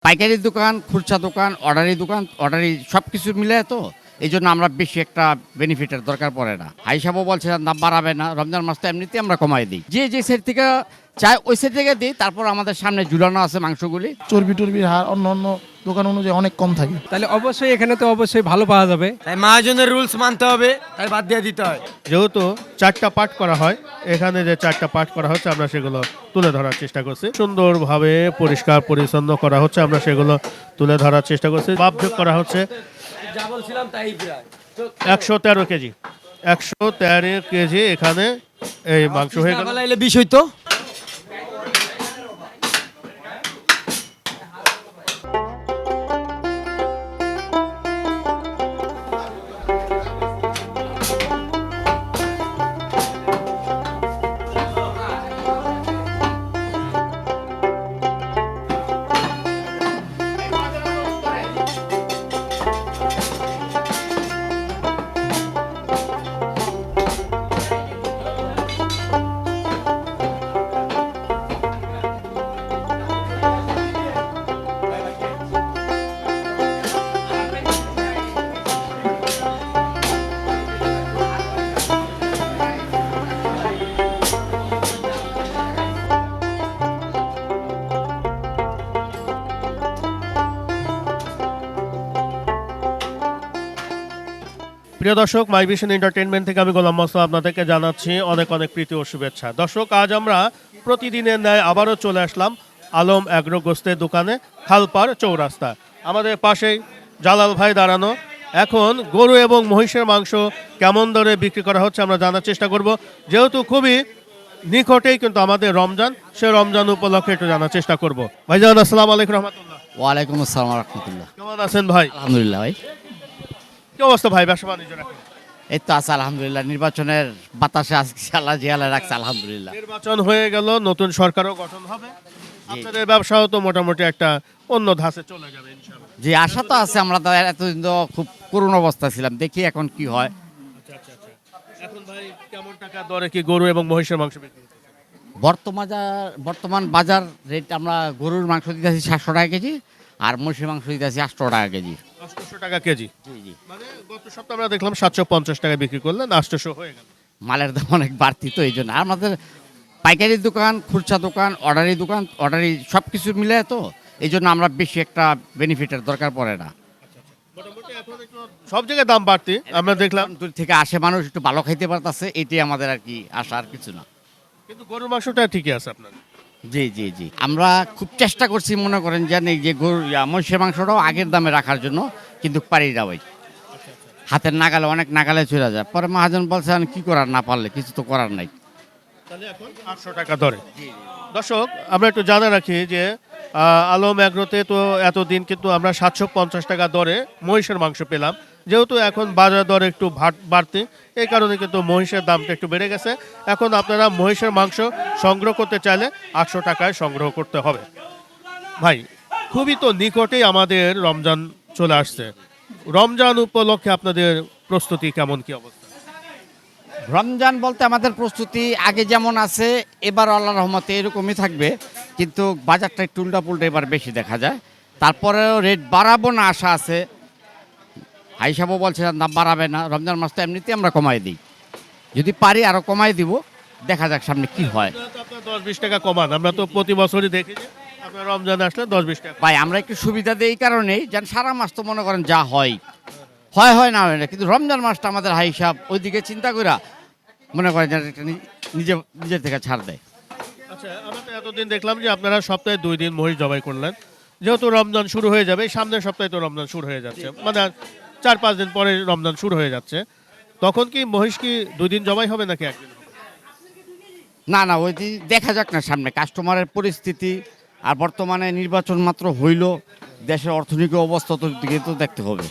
পাইকারি দোকান, খুচরা দোকান, অর্ডারি সবকিছু মিলে তো এইজন্য আমরা বেশি একটা বেনিফিটের দরকার পড়ে না। ভাই সাহেবও বলছে দাম বাড়াবে না, রমজান মাস তো এমনিতেই আমরা কমাই দিই। যে সাইড থেকে চাই ওই সাইড থেকে দিই, তারপর আমাদের সামনে ঝুলানো আছে মাংসগুলি। চর্বি টর্বির হার অন্য অন্য দোকান অনুযায়ী অনেক কম থাকে। তাহলে অবশ্যই এখানে তো অবশ্যই ভালো পাওয়া যাবে। তাই মহাজনের রুলস মানতে হবে, তাই বাদ দিয়ে দিতে হয়। যেহেতু 4টা পার্ট করা হয়, এখানে যে 4টা পার্ট করা হচ্ছে আমরা সেগুলো তুলে ধরার চেষ্টা করছি। সুন্দরভাবে পরিষ্কার পরিচ্ছন্ন করা হচ্ছে, আমরা সেগুলো তুলে ধরার চেষ্টা করছি। মাপ যোগ করা হচ্ছে যা বলছিলাম তাই প্রায় 113 কেজি। 113 কেজি এখানে এই মাংস হয়ে গেল। এলে বিষয় তো প্রিয় দর্শক, মাই ভিশন এন্টারটেইনমেন্ট থেকে আমি গোলাম মোস্তফা আপনাদেরকে জানাচ্ছি অনেক অনেক প্রীতি ও শুভেচ্ছা। দর্শক, আজ আমরা প্রতিদিনের ন্যায় আবারও চলে আসলাম আলম অ্যাগ্রো গোস্তের দোকানে, খালপাড় চৌরাস্তা। আমাদের পাশেই জালাল ভাই দাঁড়ানো। এখন গরু এবং মহিষের মাংস কেমন দরে বিক্রি করা হচ্ছে আমরা জানার চেষ্টা করব। যেহেতু খুবই নিকটেই কিন্তু আমাদের রমজান, সে রমজান উপলক্ষে একটু জানার চেষ্টা করব। ভাইজান, আসসালামু আলাইকুম রহমতুল্লাহ। ওয়ালাইকুম আসসালাম রহমতুল্লাহ। কেমন আছেন ভাই? আলহামদুলিল্লাহ ভাই, কি অবস্থা ভাই, ব্যবসা বাণিজ্য রাখেন? এই তো আছে আলহামদুলিল্লাহ। নির্বাচনের বাতাসে আজকে আল্লাহ জিয়ালে রাখছে আলহামদুলিল্লাহ। নির্বাচন হয়ে গেল, নতুন সরকারও গঠন হবে, আপনাদের ব্যবসাও তো মোটামুটি একটা অন্য ধাঁচে চলে যাবে ইনশাআল্লাহ। যে আশা তো আছে, আমরা তো এতদিন তো খুব করুণ অবস্থা ছিলাম, দেখি এখন কি হয়। এখন ভাই কেমন টাকা দরে কি গরু এবং মহিষের মাংস বিক্রি করতেছেন? বর্তমান বাজার রেট আমরা গরুর মাংস দিতেছি 700 টাকা কেজি, আর মহিষের মাংস দিতেছি 800 টাকা কেজি। 800 টাকা কেজি। জি জি, মানে গত সপ্তাহে আমরা দেখলাম 750 টাকা বিক্রি করলেন, 800 হয়ে গেল। মালের দাম অনেক বাড়তি তো এই জন্য। আর আমাদের পাইকারি দোকান, খুচরা দোকান, অর্ডারি সব কিছু মিলে তো এই জন্য আমরা বেশি একটা বেনিফিটের দরকার পড়ে না। মোটামুটি এখন একটু সব জায়গায় দাম বাড়তি আমরা দেখলাম, দূর থেকে আসে মানুষ, একটু ভালো খাইতে পারতেছে, এটাই আমাদের আর কি আশা, আর কিছু না। কিন্তু গরুর মাংসটা ঠিকই আছে আপনার। জি জি জি, আমরা খুব চেষ্টা করছি, মনে করেন যে এই যে গরু মহিষের মাংসটাও আগের দামে রাখার জন্য, কিন্তু পারি না ভাই। হাতের নাগালে, অনেক নাগালে চলে যায়। পরে মহাজন বলছে কি করার, না পারলে কিছু তো করার নাই। তাহলে এখন 800 টাকা ধরে। দর্শক, আমরা একটু জানা রাখি যে আলম অ্যাগ্রোতে তো এতদিন কিন্তু আমরা 750 টাকা দরে মহিষের মাংস পেলাম। যেহেতু এখন বাজার দর একটু বাড়তি, এই কারণে কিন্তু মহিষের দামটা একটু বেড়ে গেছে। এখন আপনারা মহিষের মাংস সংগ্রহ করতে চাইলে 800 টাকায় সংগ্রহ করতে হবে। ভাই, খুবই তো নিকটেই আমাদের রমজান চলে আসছে। রমজান উপলক্ষে আপনাদের প্রস্তুতি কেমন, কি অবস্থা? রমজান বলতে আমাদের প্রস্তুতি আগে যেমন আছে, এবার আল্লাহর রহমতে এরকমই থাকবে, কিন্তু বাজারটা একটু উল্টা এবার বেশি দেখা যায়। তারপরেও রেট বাড়াবো না আশা আছে। ভাই সাহেবও বলছে দাম বাড়াবে না, রমজান মাস তো এমনিতেই আমরা কমাই দিই। যদি পারি আরও কমাই দিব, দেখা যাক সামনে কি হয়। আপনার 10-20 টাকা কমান, আমরা তো প্রতি বছরই দেখি যে আপনার রমজান আসলে 10-20 টাকা। ভাই আমরা একটু সুবিধা দিই এই কারণেই, যেন সারা মাস তো মনে করেন যা হয় না হয় না, কিন্তু রমজান মাসটা আমাদের হাই হিসাব ওইদিকে চিন্তা করে মনে করেন যেন একটা নিজের থেকে ছাড় দেয়। আচ্ছা, আমরা তো এতদিন দেখলাম যে আপনারা সপ্তাহে 2 দিন মহিষ জবাই করলেন। যেহেতু রমজান শুরু হয়ে যাবে, সামনের সপ্তাহে তো রমজান শুরু হয়ে যাচ্ছে, মানে 4-5 দিন পরে রমজান শুরু হয়ে যাচ্ছে, তখন কি মহিষ কি 2 দিন জবাই হবে নাকি একদিন হবে? না ওই দিন দেখা যাক না, সামনে কাস্টমারের পরিস্থিতি, আর বর্তমানে নির্বাচন মাত্র হইল, দেশের অর্থনৈতিক অবস্থা তো দিকে তো দেখতে হবে।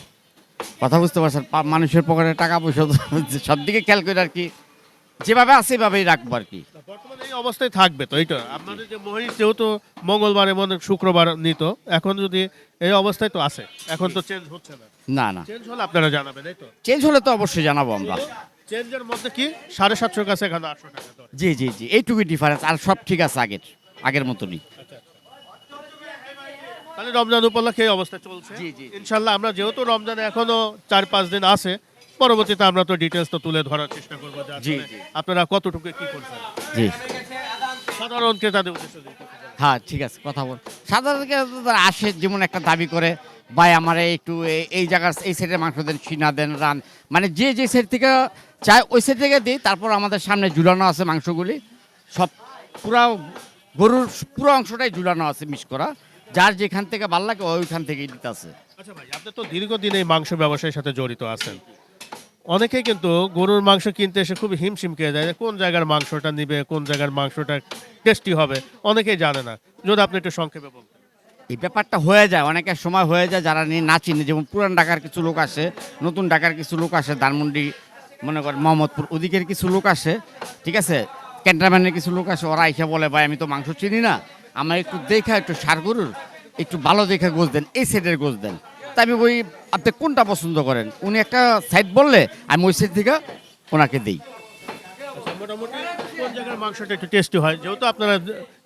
কথা বুঝতে পারছেন, মানুষের পকেটে টাকা পয়সা সব দিকে খেয়াল করে আর কি, যেভাবে আছে এভাবেই রাখবো আর কি। বর্তমানে এই অবস্থায় থাকবে তো এইটা আপনাদের যে মহিষ, যেহেতু মঙ্গলবারে মনে শুক্রবার নিত, এখন যদি এই অবস্থায় তো আছে, এখন তো চেঞ্জ হচ্ছে না। না চেঞ্জ হলে আপনারা জানাবেন, এই তো চেঞ্জ হলে তো অবশ্যই জানাবো আমরা। চেঞ্জের মধ্যে কি 750 কাছে, এখানে 800 টাকা দর। জি এইটুকুই ডিফারেন্স, আর সব ঠিক আছে আগের মতনই। তাহলে রমজান উপলক্ষে এই অবস্থা চলছে। জি, জি। ইনশাল্লাহ আমরা যেহেতু রমজানে এখনো 4-5 দিন আছে, পরবর্তীতে আমরা তো ডিটেলস তো তুলে ধরার চেষ্টা করবো যে জি, আসলে জি। আপনারা কতটুকু কি করছেন জি সাধারণ ক্রেতাদের উদ্দেশ্যে যদি কিছু বলেন। হ্যাঁ ঠিক আছে কথা বল। সাধারণত তারা আসে যেমন একটা দাবি করে, ভাই আমার একটু এই জায়গার এই সাইডের মাংস দেন, সিনা দেন, রান, মানে যে যে সাইড থেকে চায় ওই সাইড থেকে দিই। তারপর আমাদের সামনে ঝুলানো আছে মাংসগুলি, সব পুরা গরুর পুরো অংশটাই ঝুলানো আছে মিক্স করা, যার যেখান থেকে ভালো লাগে ওইখান থেকেই দিতে আছে। আচ্ছা ভাই, আপনি তো দীর্ঘদিন এই মাংস ব্যবসায়ের সাথে জড়িত আছেন। অনেকেই কিন্তু গরুর মাংস কিনতে এসে খুব হিমশিম খেয়ে যায় যে কোন জায়গার মাংসটা নিবে, কোন জায়গার মাংসটা টেস্টি হবে, অনেকেই জানে না। যদি আপনি একটু সংক্ষেপে বলতেন। এই ব্যাপারটা হয়ে যায়, অনেকের সময় হয়ে যায় যারা নিয়ে না চিনে, যেমন পুরান ঢাকার কিছু লোক আসে, নতুন ঢাকার কিছু লোক আসে, ধানমন্ডি মনে করেন মোহাম্মদপুর ওদিকের কিছু লোক আসে, ঠিক আছে, ক্যান্টনমেন্টের কিছু লোক আসে, ওরা এসে বলে ভাই আমি তো মাংস চিনি না, আমার একটু দেখা একটু সার গরুর একটু ভালো দেখে গোছ দেন, এই সাইডের গোছ দেন। তাই আমি ওই আপনি কোনটা পছন্দ করেন, উনি একটা সাইড বললে আমি ওই সাইড থেকে ওনাকে দিই। আচ্ছা, মোটামুটি কোন জায়গার মাংসটা একটু টেস্টি হয়, যেহেতু আপনারা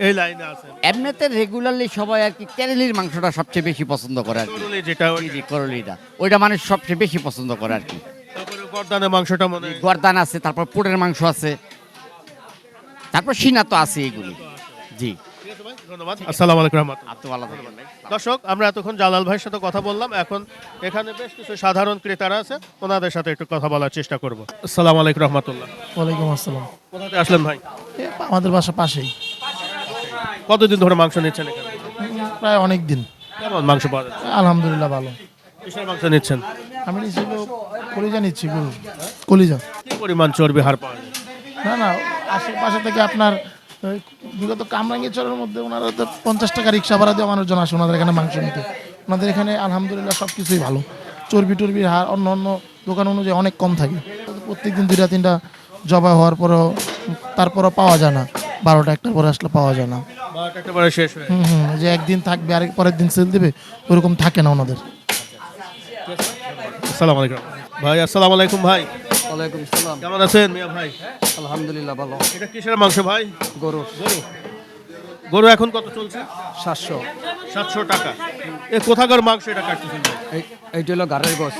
এই লাইনে আছেন। এমনিতে রেগুলারলি সবাই আর কি কেরালির মাংসটা সবচেয়ে বেশি পছন্দ করে আর কি। করলি যেটা জি জি করলিটা ওইটা মানুষ সবচেয়ে বেশি পছন্দ করে আর কি। তারপরে গর্দানের মাংসটা মনে হয়। গর্দান আছে, তারপর পোড়ের মাংস আছে, তারপর সিনা তো আছে এগুলি। জি ঠিক আছে ভাই, ধন্যবাদ। আসসালামু আলাইকুম রহমতুল্লাহ। আপনি ভালো থাকবেন ভাই। দর্শক, আমরা এতক্ষণ জালাল ভাইয়ের সাথে কথা বললাম, এখন এখানে বেশ কিছু সাধারণ ক্রেতারা আছে, ওনাদের সাথে একটু কথা বলার চেষ্টা করব। আসসালামু আলাইকুম রহমতুল্লাহ। ওয়ালাইকুম আসসালাম। কোথা থেকে আসলেন ভাই? আমাদের বাসা পাশেই। কতদিন ধরে মাংস নিচ্ছেন এখানে? প্রায় অনেক দিন। কেমন মাংস পাওয়া যাচ্ছে? আলহামদুলিল্লাহ ভালো। কিসের মাংস নিচ্ছেন? আমি নিচ্ছিল কলিজা নিচ্ছি, গরু কলিজা। কি পরিমাণ চর্বি হার পাওয়া যায়? না না, আশেপাশে থেকে আপনার ওই বিগত কামরাঙ্গীচরের মধ্যে ওনারা তো 50 টাকা রিক্সা ভাড়া দিয়ে মানুষজন আসে ওনাদের এখানে মাংস নিতে। ওনাদের এখানে আলহামদুলিল্লাহ সব কিছুই ভালো। চর্বির হার অন্য অন্য দোকান অনুযায়ী অনেক কম থাকে। প্রত্যেকদিন 2-3টা জবাই হওয়ার পরেও তারপরও পাওয়া যায় না, 12টা 1টার পরে আসলে পাওয়া যায় না। 12টা একেবারে শেষ হয়ে হুম হুম, যে একদিন থাকবে আরেক পরের দিন সেল দেবে ওরকম থাকে না ওনাদের। আসসালামু আলাইকুম ভাই। আসসালামু আলাইকুম ভাই, ওয়ালাইকুম সালাম। কেমন আছেন মিয়া ভাই? আলহামদুলিল্লাহ ভালো। এটা কিসের মাংস ভাই? গরু গরু এখন কত চলছে? 700। 700 টাকা। এ কোথাকার মাংস এটা কাটতেছেন ভাই? এইটা হলো গাড়ের গোস।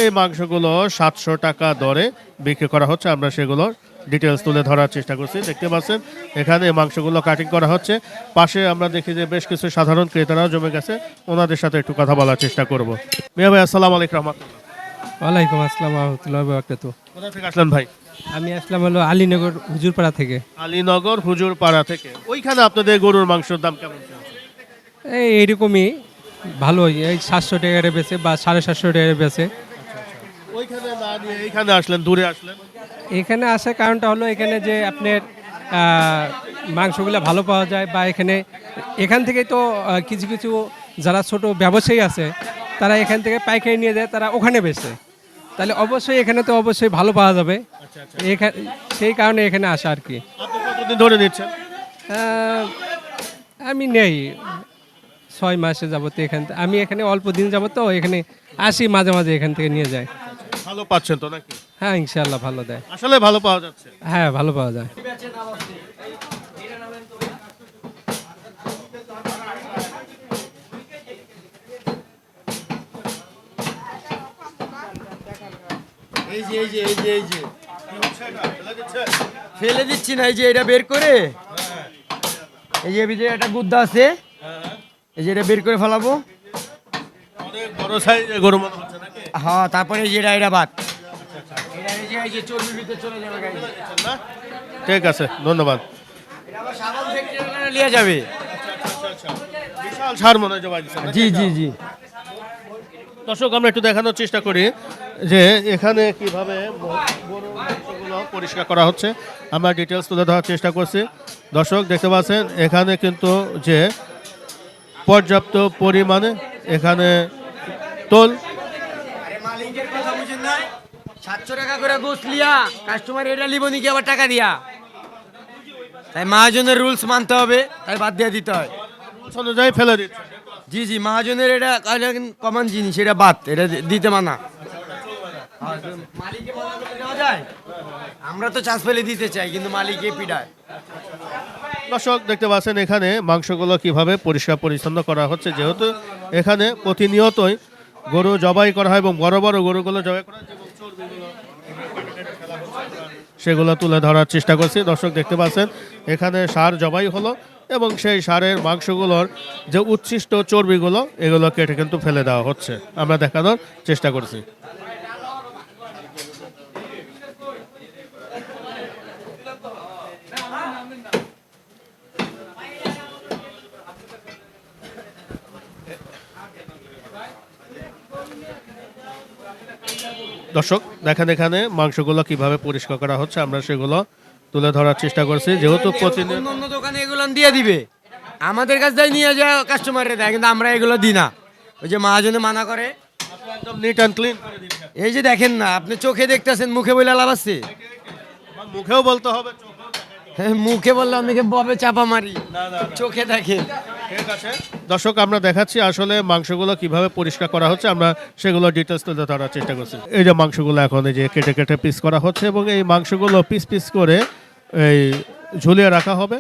এই মাংসগুলো 700 টাকা দরে বিক্রি করা হচ্ছে। আমরা সেগুলো ডিটেলস তুলে ধরার চেষ্টা করছি। দেখতে পাচ্ছেন এখানে এই মাংসগুলো কাটিং করা হচ্ছে। পাশে আমরা দেখি যে বেশ কিছু সাধারণ ক্রেতারাও জমে গেছে, ওনাদের সাথে একটু কথা বলার চেষ্টা করব। মিয়া ভাই আসসালামু আলাইকুম রহমতুল্লাহ। ওয়ালাইকুম আসসালাম রহমতুল্লাহ বারাকাতুহু। কোথা থেকে আসলেন ভাই? আমি আসলাম হলো আলীনগর হুজুরপাড়া থেকে। আলীনগর হুজুরপাড়া থেকে। ওইখানে আপনাদের গরুর মাংসের দাম কেমন চলছে? এইরকমই ভালোই, এই 700 টাকারে বেচে বা 750 টাকারে বেচে। ওইখানে না নিয়ে এইখানে আসলেন, দূরে আসলেন। এখানে আসার কারণটা হলো এখানে যে আপনার মাংসগুলো ভালো পাওয়া যায়, বা এখান থেকে তো কিছু কিছু যারা ছোট ব্যবসায়ী আছে তারা এখান থেকে পাইকারি নিয়ে যায়, তারা ওখানে বেচে, তাহলে অবশ্যই এখানে তো অবশ্যই ভালো পাওয়া যাবে। এখানে সেই কারণে এখানে আসা আর কি। আপনি কতদিন ধরে নিচ্ছেন? আমি নেই 6 মাসে যাবত আমি এখানে অল্প দিন যাবত, তো এখানে আসি মাঝে মাঝে, এখান থেকে নিয়ে যাই। ভালো পাচ্ছেন তো নাকি? হ্যাঁ ইনশাআল্লাহ ভালো দেয়। আসলে ভালো পাওয়া যাচ্ছে। হ্যাঁ ভালো পাওয়া যায়। এই যে ফেলে দিচ্ছি না, এই যে এটা বের করে, এই যে ভিতরে একটা গুদ্দা আছে, এই যে এটা বের করে ফেলাবো। অনেক বড় সাইজের গরু মনে হচ্ছে নাকি? হ্যাঁ, তারপরে এই যে এটা বাদ, এই যে চর্বির ভিতরে চলে যাবে গাড়ি। না? ঠিক আছে, ধন্যবাদ। এটা আবার সাবান ফ্যাক্টরি নিয়ে যাবে। বিশাল সার মনে হয় জমা দিচ্ছেন নাকি? জি জি জি। দর্শক, আমরা একটু দেখানোর চেষ্টা করি যে এখানে কিভাবে গরুর মাংসগুলো পরিষ্কার করা হচ্ছে। আমরা ডিটেলস তুলে ধরার চেষ্টা করছি। দর্শক দেখতে পাচ্ছেন এখানে কিন্তু যে পর্যাপ্ত পরিমাণে এখানে তোল। মালিকের কথা বুঝেন না, 700 টাকা করে গোস লিয়া কাস্টমার এটা লিবো নাকি আবার টাকা দিয়া, তাই মহাজনের রুলস মানতে হবে, তাই বাদ দিয়ে দিতে হয়। রুলস অনুযায়ী ফেলে দিচ্ছে। জি জি, মহাজনের এটা কমন জিনিস, এটা বাদ, এটা দিতে মানা। মালিককে বলা করে দেওয়া যায়? আমরা তো চাষ ফেলে দিতে চাই, কিন্তু মালিককে পিডায়। দর্শক দেখতে পাচ্ছেন এখানে মাংসগুলো কিভাবে পরিষ্কার পরিচ্ছন্ন করা হচ্ছে, যেহেতু এখানে প্রতিনিয়তই গরু জবাই করা হয় এবং বড় বড় গরুগুলো জবাই করা হয় এবং চর্বিগুলো সেগুলো তুলে ধরার চেষ্টা করছি। দর্শক দেখতে পাচ্ছেন এখানে ষাঁড় জবাই হলো এবং সেই ষাঁড়ের মাংসগুলোর যে উচ্ছিষ্ট চর্বিগুলো এগুলো কেটে কিন্তু ফেলে দেওয়া হচ্ছে, আমরা দেখানোর চেষ্টা করছি। দর্শক দেখেন এখানে মাংসগুলো কিভাবে পরিষ্কার করা হচ্ছে, আমরা সেগুলো তুলে ধরার চেষ্টা করছি। যেহেতু প্রতিদিন অন্য অন্য দোকানে এগুলো দিয়ে দিবে, আমাদের কাছ থেকে নিয়ে যায় কাস্টমাররা দেয়, কিন্তু আমরা এগুলো দিই না। ওই যে মহাজনে মানা করে। একদম নিট অ্যান্ড ক্লিন করে দিচ্ছি। এই যে দেখেন না, আপনি চোখে দেখতেছেন, মুখে বলে লাভ আছে? আমার মুখেও বলতে হবে, চোখেও দেখাইতে হবে। হ্যাঁ, মুখে বললে অনেকে ববে চাপা মারি, চোখে দেখেন। ঠিক আছে দর্শক, আমরা দেখাচ্ছি আসলে মাংসগুলো কিভাবে পরিষ্কার করা হচ্ছে, আমরা সেগুলো ডিটেলস তুলে ধরার চেষ্টা করছি। এই যে মাংসগুলো এখন এই যে কেটে কেটে পিস করা হচ্ছে এবং এই মাংসগুলো পিস পিস করে এই ঝুলিয়ে রাখা হবে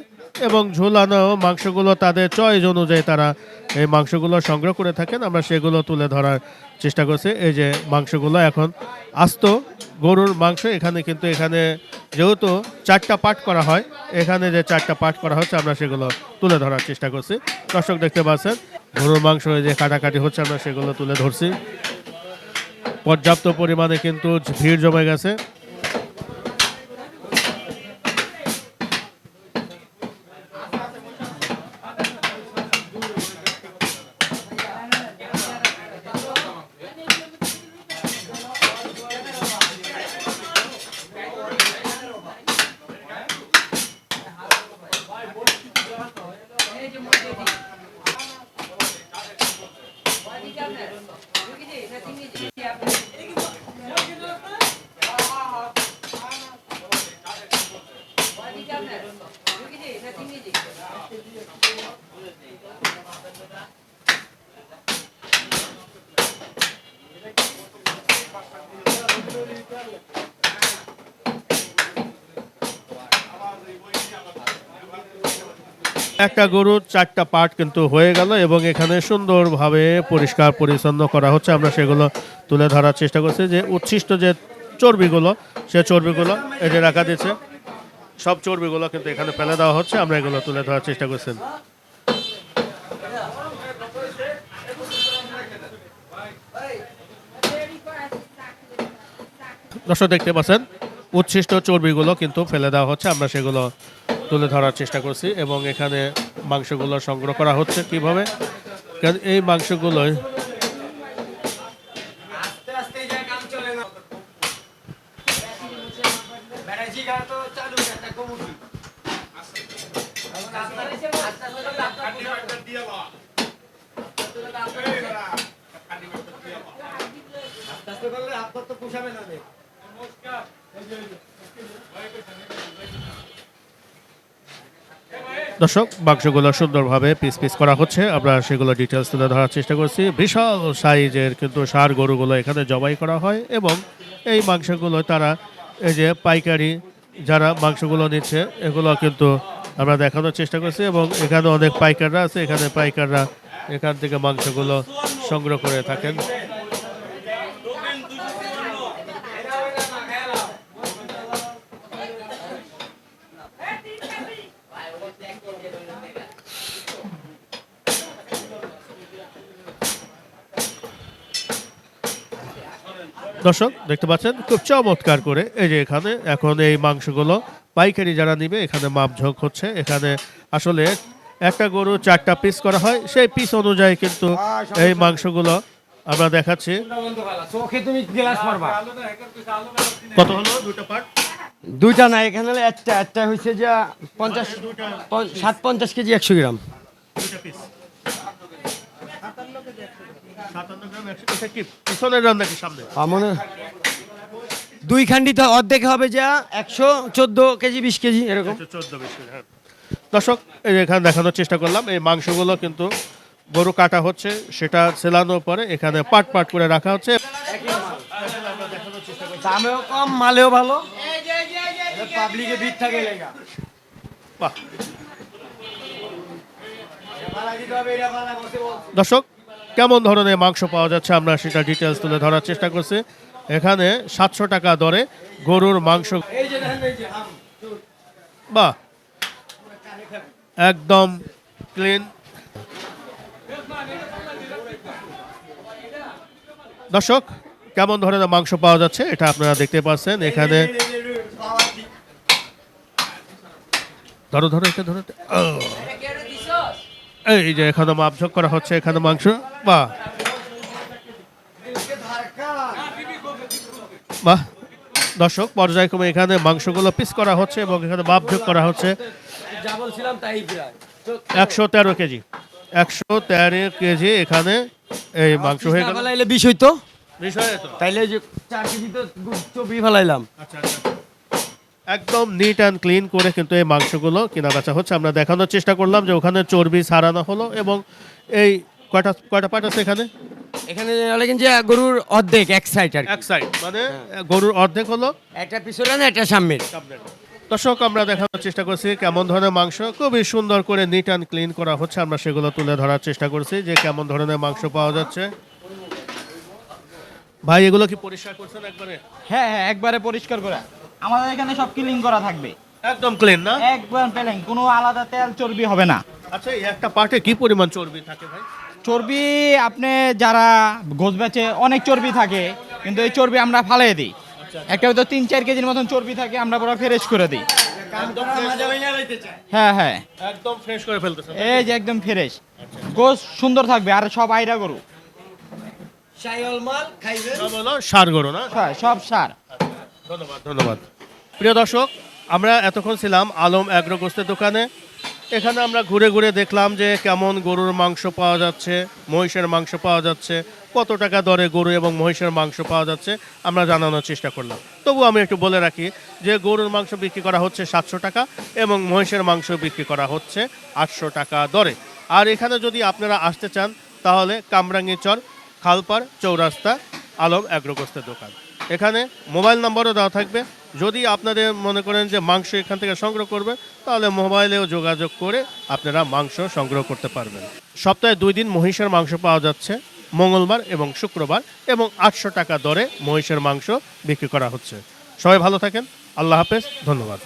এবং ঝুলানো মাংসগুলো তাদের চয়েস অনুযায়ী তারা এই মাংসগুলো সংগ্রহ করে থাকেন, আমরা সেগুলো তুলে ধরার চেষ্টা করছি। এই যে মাংসগুলো এখন আস্ত গরুর মাংস, এখানে কিন্তু এখানে যেহেতু 4টা পার্ট করা হয়, এখানে যে 4টা পার্ট করা হচ্ছে আমরা সেগুলো তুলে ধরার চেষ্টা করছি। দর্শক দেখতে পাচ্ছেন গরুর মাংস যে কাটাকাটি হচ্ছে আমরা সেগুলো তুলে ধরছি। পর্যাপ্ত পরিমাণে কিন্তু ভিড় জমে গেছে। একটা গরুর 4টা পার্ট কিন্তু হয়ে গেল এবং এখানে সুন্দরভাবে পরিষ্কার পরিচ্ছন্ন করা হচ্ছে, আমরা সেগুলো তুলে ধরার চেষ্টা করছি। যে উচ্ছিষ্ট যে চর্বিগুলো, সে চর্বিগুলো এনে রাখা দিচ্ছে, সব চর্বিগুলো কিন্তু এখানে ফেলে দেওয়া হচ্ছে, আমরা এগুলো তুলে ধরার চেষ্টা করছি। দর্শক দেখতে পাচ্ছেন উচ্ছিষ্ট চর্বিগুলো কিন্তু ফেলে দেওয়া হচ্ছে, আমরা সেগুলো তুলে ধরার চেষ্টা করছি এবং এখানে মাংসগুলো সংগ্রহ করা হচ্ছে কিভাবে, কারণ এই মাংসগুলোই আস্তে আস্তে এই জায়গায় কাম চলে না। ব্যাটারি গাড়ি তো চালু একটা কমুটি। আস্তে করলে আপনার তো পোষাবে না। দর্শক মাংসগুলো সুন্দরভাবে পিস পিস করা হচ্ছে, আমরা সেগুলো ডিটেলস তুলে ধরার চেষ্টা করছি। বিশাল সাইজের কিন্তু ষাঁড় গরুগুলো এখানে জবাই করা হয় এবং এই মাংসগুলো তারা এই যে পাইকারি যারা মাংসগুলো নিচ্ছে এগুলো কিন্তু আমরা দেখানোর চেষ্টা করছি এবং এখানে অনেক পাইকাররা আছে, এখানে পাইকাররা এখান থেকে মাংসগুলো সংগ্রহ করে থাকেন। দর্শক দেখতে পাচ্ছেন খুব চমৎকার করে এই যে এখানে এখন এই মাংসগুলো পাইকারি যারা নিবে এখানে মাপঝোঁক হচ্ছে। এখানে আসলে একটা গরু 4টা পিস করা হয়, সেই পিস অনুযায়ী কিন্তু এই মাংসগুলো আমরা দেখাচ্ছি। চোখে তুমি গ্লাস মারবা। কত হলো দুটো পার্ট? দুইটা না, এখানে হলো একটা হচ্ছে যে 50 কেজি 100 গ্রাম। দুটো পিস 57 গ্রাম 100। এটা কি পিছনের রান্না কি সামনে? মনে দুই খান্ডিতে অর্ধেক হবে যা 114 কেজি 20 কেজি এরকম। 14-20 কেজি, হ্যাঁ। দর্শক এই যে এখানে দেখানোর চেষ্টা করলাম এই মাংসগুলো কিন্তু গরু কাটা হচ্ছে, সেটা সেলানোর পরে এখানে পার্ট পার্ট করে রাখা হচ্ছে। দামেও কম, মালেও ভালো, পাবলিকে ভিড় থাকে লেগা। বাহ, দর্শক, কেমন ধরনের মাংস পাওয়া যাচ্ছে আমরা সেটা ডিটেলস তুলে ধরার চেষ্টা করছি। এখানে 700 টাকা দরে গরুর মাংস, বাহ, একদম ক্লিন। দর্শক, কেমন ধরনের মাংস পাওয়া যাচ্ছে এটা আপনারা দেখতে পাচ্ছেন। এখানে ধরো ধরো এটা ধরো, এই যে এখানে মাপঝোক করা হচ্ছে এখানে মাংস, বাহ বাহ। দর্শক, পর্যায়ক্রমে এখানে মাংসগুলো পিস করা হচ্ছে এবং এখানে মাপঝোক করা হচ্ছে। যা বলছিলাম তাই প্রায় 113 কেজি, 113 কেজি এখানে এই মাংস হয়ে গেল। ফেলাইলে 20 হইতো, বিষয় তো তাইলে যে 4 কেজি তো চর্বি ফেলাইলাম। আচ্ছা আচ্ছা, একদম নিট অ্যান্ড ক্লিন করে কিন্তু এই মাংসগুলো কেনা বেচা হচ্ছে। আমরা দেখানোর চেষ্টা করলাম যে ওখানে চর্বি ছাড়ানো হলো এবং এই কয়টা কয়টা পার্ট আছে এখানে, এখানে কিন্তু গরুর অর্ধেক এক সাইড আর এক সাইড মানে গরুর অর্ধেক হলো একটা পিছনে না একটা সামনের। দর্শক, আমরা দেখানোর চেষ্টা করছি কেমন ধরনের মাংস খুবই সুন্দর করে নিট অ্যান্ড ক্লিন করা হচ্ছে। আমরা সেগুলো তুলে ধরার চেষ্টা করছি যে কেমন ধরনের মাংস পাওয়া যাচ্ছে। ভাই, এগুলো কি পরিষ্কার করছেন একবারে? হ্যাঁ হ্যাঁ, একবারে পরিষ্কার করে আমাদের এখানে সব ক্লিন করা থাকবে, একদম ক্লিন না? একবার প্লেন, কোনো আলাদা তেল চর্বি হবে না। আচ্ছা, এই একটা পার্টে কি পরিমাণ চর্বি থাকে ভাই? চর্বি আপনি যারা গোছ বেচে অনেক চর্বি থাকে, কিন্তু এই চর্বি আমরা ফালিয়ে দিই। একটা হয়তো 3-4 কেজির মতন চর্বি থাকে, আমরা পুরো ফ্রেশ করে দিই। হ্যাঁ হ্যাঁ, একদম ফ্রেশ করে ফেলতেছেন। এই যে একদম ফ্রেশ গোছ, সুন্দর থাকবে। আর সব আইরা গরু, শাইওয়াল মাল খাইবেন। সব হলো ষাঁড় গরু না? সব সার। ধন্যবাদ ধন্যবাদ। প্রিয় দর্শক, আমরা এতক্ষণ ছিলাম আলম অ্যাগ্রো গোস্তের দোকানে। এখানে আমরা ঘুরে ঘুরে দেখলাম যে কেমন গরুর মাংস পাওয়া যাচ্ছে, মহিষের মাংস পাওয়া যাচ্ছে, কত টাকা দরে গরু এবং মহিষের মাংস পাওয়া যাচ্ছে আমরা জানানোর চেষ্টা করলাম। তবু আমি একটু বলে রাখি যে গরুর মাংস বিক্রি করা হচ্ছে 700 টাকা এবং মহিষের মাংস বিক্রি করা হচ্ছে 800 টাকা দরে। আর এখানে যদি আপনারা আসতে চান তাহলে কামরাঙ্গীচর খালপাড় চৌরাস্তা আলম অ্যাগ্রো গোস্তের দোকান। এখানে মোবাইল নাম্বারও দেওয়া থাকবে। যদি আপনাদের মনে করেন যে মাংস এখান থেকে সংগ্রহ করবেন তাহলে মোবাইলেও যোগাযোগ করে আপনারা মাংস সংগ্রহ করতে পারবেন। সপ্তাহে 2 দিন মহিষের মাংস পাওয়া যাচ্ছে, মঙ্গলবার এবং শুক্রবার, এবং 800 টাকা দরে মহিষের মাংস বিক্রি করা হচ্ছে। সবাই ভালো থাকেন, আল্লাহ হাফেজ, ধন্যবাদ।